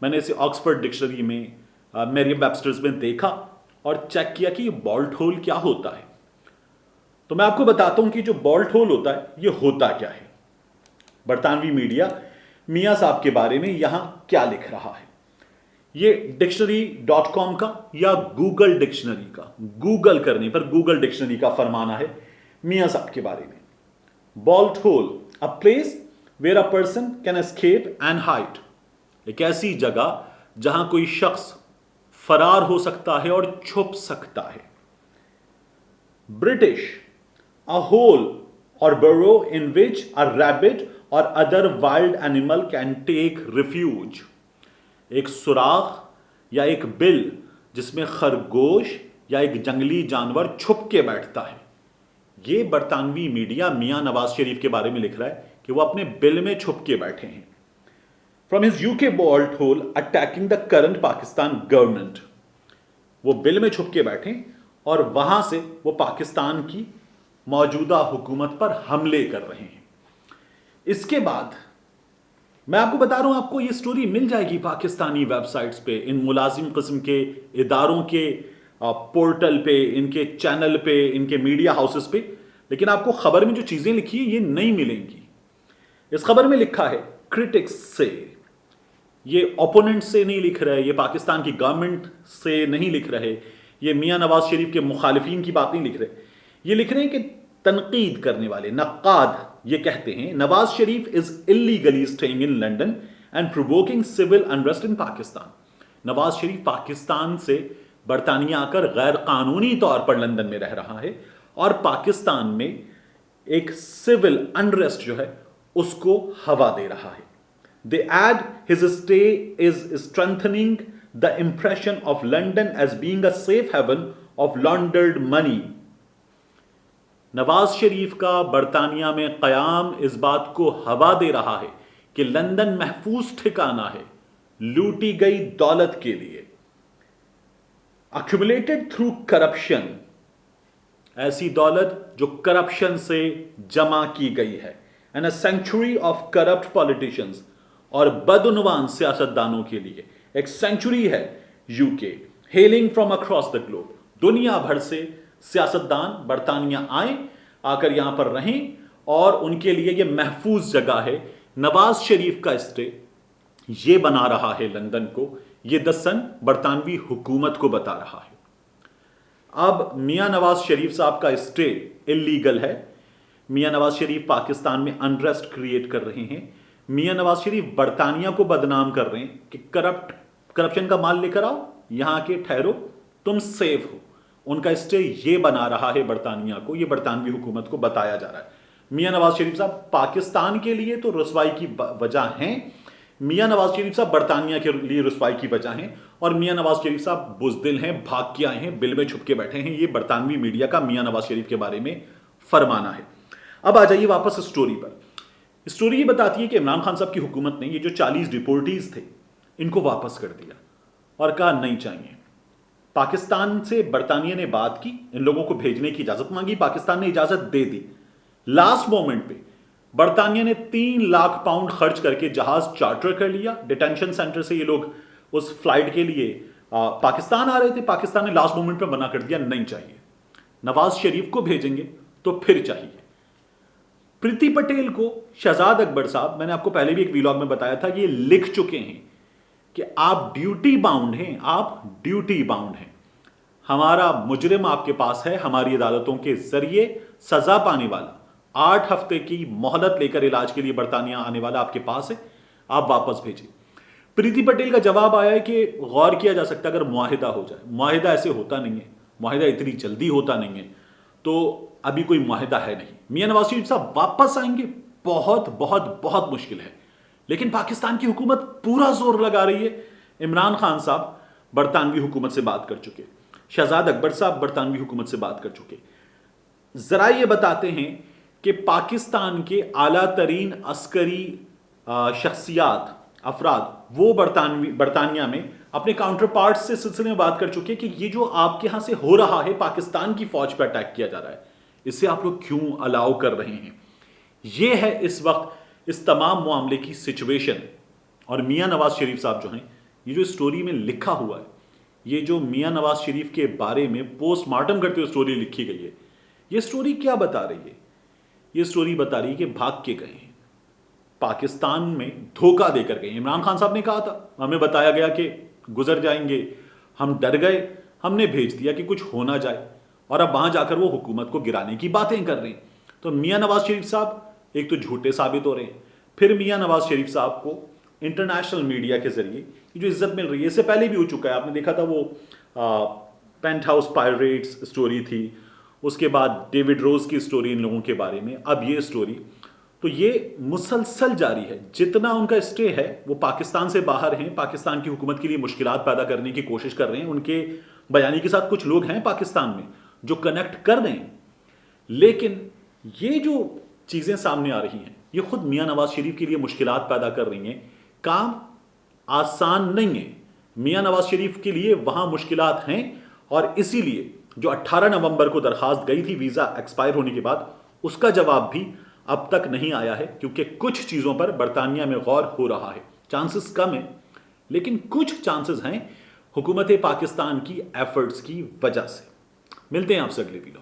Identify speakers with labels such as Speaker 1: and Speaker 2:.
Speaker 1: میں نے اسے آکسفورڈ ڈکشنری میں میریم ویبسٹرز میں دیکھا اور چیک کیا کہ یہ بولٹ ہول کیا ہوتا ہے. تو میں آپ کو بتاتا ہوں کہ جو بولٹ ہول ہوتا ہے یہ ہوتا کیا ہے. برطانوی میڈیا میاں صاحب کے بارے میں یہاں کیا لکھ رہا ہے. یہ ڈکشنری.com کا یا گوگل ڈکشنری کا، گوگل کرنے پر گوگل ڈکشنری کا فرمانا ہے میاں صاحب کے بارے میں. Bolt hole, a place where a person can escape and hide. ایک ایسی جگہ جہاں کوئی شخص فرار ہو سکتا ہے اور چھپ سکتا ہے. British, a hole or burrow in which a rabbit or other wild animal can take refuge. ایک سوراخ یا ایک بل جس میں خرگوش یا ایک جنگلی جانور چھپ کے بیٹھتا ہے. یہ برطانوی میڈیا میاں نواز شریف کے بارے میں لکھ رہا ہے کہ وہ اپنے بل میں چھپ کے بیٹھے ہیں. From his UK bolt hole attacking the current Pakistan government. وہ بل میں چھپ کے بیٹھے اور وہاں سے وہ پاکستان کی موجودہ حکومت پر حملے کر رہے ہیں. اس کے بعد میں آپ کو بتا رہا ہوں، آپ کو یہ سٹوری مل جائے گی پاکستانی ویب سائٹس پہ، ان ملازم قسم کے اداروں کے پورٹل پہ، ان کے چینل پہ، ان کے میڈیا ہاؤسز پہ. لیکن آپ کو خبر میں جو چیزیں لکھی ہیں یہ نہیں ملیں گی. اس خبر میں لکھا ہے کرٹکس سے، یہ اوپوننٹ سے نہیں لکھ رہے، یہ پاکستان کی گورنمنٹ سے نہیں لکھ رہے، یہ میاں نواز شریف کے مخالفین کی بات نہیں لکھ رہے. یہ لکھ رہے ہیں کہ تنقید کرنے والے نقاد یہ کہتے ہیں نواز شریف از illegally staying in London and provoking civil unrest in Pakistan. Nawaz Sharif Pakistan سے برطانیہ آ کر غیر قانونی طور پر لندن میں رہ رہا ہے اور پاکستان میں ایک سول انریسٹ جو ہے اس کو ہوا دے رہا ہے. They add his stay is strengthening the impression of London as being a safe haven of laundered money. Nawaz Sharif کا برطانیہ میں قیام اس بات کو ہوا دے رہا ہے کہ لندن محفوظ ٹھکانہ ہے لوٹی گئی دولت کے لیے. Accumulated through corruption. ایسی دولت جو کرپشن سے جمع کی گئی ہے. And a sanctuary of corrupt politicians. اور بدعنوان سیاستدانوں کے لیے ایک سینچری ہے UK. Hailing from across the globe. دنیا بھر سے سیاستدان برطانیہ آئیں، آ کر یہاں پر رہیں اور ان کے لیے یہ محفوظ جگہ ہے. نواز شریف کا اسٹے یہ بنا رہا ہے لندن کو، یہ The Sun برطانوی حکومت کو بتا رہا ہے. اب میاں نواز شریف صاحب کا اسٹے اللیگل ہے. میاں نواز شریف پاکستان میں انریسٹ کریٹ کر رہے ہیں. میاں نواز شریف برطانیہ کو بدنام کر رہے ہیں کہ کرپشن کا مال لے کر آؤ، یہاں کے ٹھہرو، تم سیف ہو. ان کا اسٹے یہ بنا رہا ہے برطانیہ کو، یہ برطانوی حکومت کو بتایا جا رہا ہے. میاں نواز شریف صاحب پاکستان کے لیے تو رسوائی کی وجہ ہیں، میاں نواز شریف صاحب برطانیہ کے لیے رسوائی کی وجہ ہیں، اور میاں نواز شریف صاحب بزدل ہیں، بھاگ کے آئے ہیں، بل میں چھپ کے بیٹھے ہیں. یہ برطانوی میڈیا کا میاں نواز شریف کے بارے میں فرمانا ہے. اب آ جائیے واپس اسٹوری پر. اسٹوری یہ بتاتی ہے کہ عمران خان صاحب کی حکومت نے یہ جو 40 ڈپورٹیز تھے ان کو واپس کر دیا اور کہا نہیں چاہیے. پاکستان سے برطانیہ نے بات کی، ان لوگوں کو بھیجنے کی اجازت مانگی، پاکستان نے اجازت دے دی. لاسٹ مومنٹ پہ برطانیہ نے 3 لاکھ پاؤنڈ خرچ کر کے جہاز چارٹر کر لیا. ڈیٹینشن سینٹر سے یہ لوگ اس فلائٹ کے لیے پاکستان آ رہے تھے. پاکستان نے لاسٹ مومنٹ پہ منع کر دیا، نہیں چاہیے. نواز شریف کو بھیجیں گے تو پھر چاہیے. پریتی پٹیل کو شہزاد اکبر صاحب، میں نے آپ کو پہلے بھی ایک ویلاگ میں بتایا تھا، یہ لکھ چکے ہیں کہ آپ ڈیوٹی باؤنڈ ہیں، آپ ڈیوٹی باؤنڈ ہیں. ہمارا مجرم آپ کے پاس ہے، ہماری عدالتوں کے ذریعے سزا پانے والا 8 ہفتے کی مہلت لے کر علاج کے لیے برطانیہ آنے والا آپ کے پاس ہے، آپ واپس بھیجیں. پریتی پٹیل کا جواب آیا ہے کہ غور کیا جا سکتا ہے اگر معاہدہ ہو جائے. معاہدہ ایسے ہوتا نہیں ہے، معاہدہ اتنی جلدی ہوتا نہیں ہے، تو ابھی کوئی معاہدہ ہے نہیں. میاں نواز شریف صاحب واپس آئیں گے بہت بہت بہت مشکل ہے. لیکن پاکستان کی حکومت پورا زور لگا رہی ہے. عمران خان صاحب برطانوی حکومت سے بات کر چکے، شہزاد اکبر صاحب برطانوی حکومت سے بات کر چکے. ذرائع یہ بتاتے ہیں کہ پاکستان کے اعلیٰ ترین عسکری شخصیات، افراد، وہ برطانیہ میں اپنے کاؤنٹر پارٹس سے سلسلے میں بات کر چکے کہ یہ جو آپ کے ہاں سے ہو رہا ہے، پاکستان کی فوج پہ اٹیک کیا جا رہا ہے، اسے آپ لوگ کیوں الاؤ کر رہے ہیں. یہ ہے اس وقت اس تمام معاملے کی سچویشن. اور میاں نواز شریف صاحب جو ہیں یہ جو اسٹوری میں لکھا ہوا ہے، یہ جو میاں نواز شریف کے بارے میں پوسٹ مارٹم کرتے ہوئے اسٹوری لکھی گئی ہے، یہ اسٹوری کیا بتا رہی ہے؟ یہ اسٹوری بتا رہی ہے کہ بھاگ کے گئے ہیں، پاکستان میں دھوکہ دے کر گئے. عمران خان صاحب نے کہا تھا، ہمیں بتایا گیا کہ گزر جائیں گے، ہم ڈر گئے، ہم نے بھیج دیا کہ کچھ ہو نہ جائے، اور اب وہاں جا کر وہ حکومت کو گرانے کی باتیں کر رہے ہیں. تو میاں نواز شریف صاحب ایک تو جھوٹے ثابت ہو رہے ہیں، پھر میاں نواز شریف صاحب کو انٹرنیشنل میڈیا کے ذریعے جو عزت مل رہی ہے، اس سے پہلے بھی ہو چکا ہے. آپ نے دیکھا تھا وہ پینٹ ہاؤس پائریٹس اسٹوری تھی، اس کے بعد ڈیوڈ روز کی اسٹوری ان لوگوں کے بارے میں، اب یہ اسٹوری. تو یہ مسلسل جاری ہے. جتنا ان کا اسٹے ہے وہ پاکستان سے باہر ہیں، پاکستان کی حکومت کے لیے مشکلات پیدا کرنے کی کوشش کر رہے ہیں. ان کے بیانی کے ساتھ کچھ لوگ ہیں پاکستان میں جو کنیکٹ کر رہے ہیں، لیکن یہ جو چیزیں سامنے آ رہی ہیں یہ خود میاں نواز شریف کے لیے مشکلات پیدا کر رہی ہیں. کام آسان نہیں ہے. میاں نواز شریف کے لیے وہاں مشکلات ہیں، اور اسی لیے جو 18 نومبر کو درخواست گئی تھی ویزا ایکسپائر ہونے کے بعد، اس کا جواب بھی اب تک نہیں آیا ہے، کیونکہ کچھ چیزوں پر برطانیہ میں غور ہو رہا ہے. چانسز کم ہیں لیکن کچھ چانسز ہیں حکومت پاکستان کی ایفرٹس کی وجہ سے. ملتے ہیں آپ سے اگلے ویڈیو.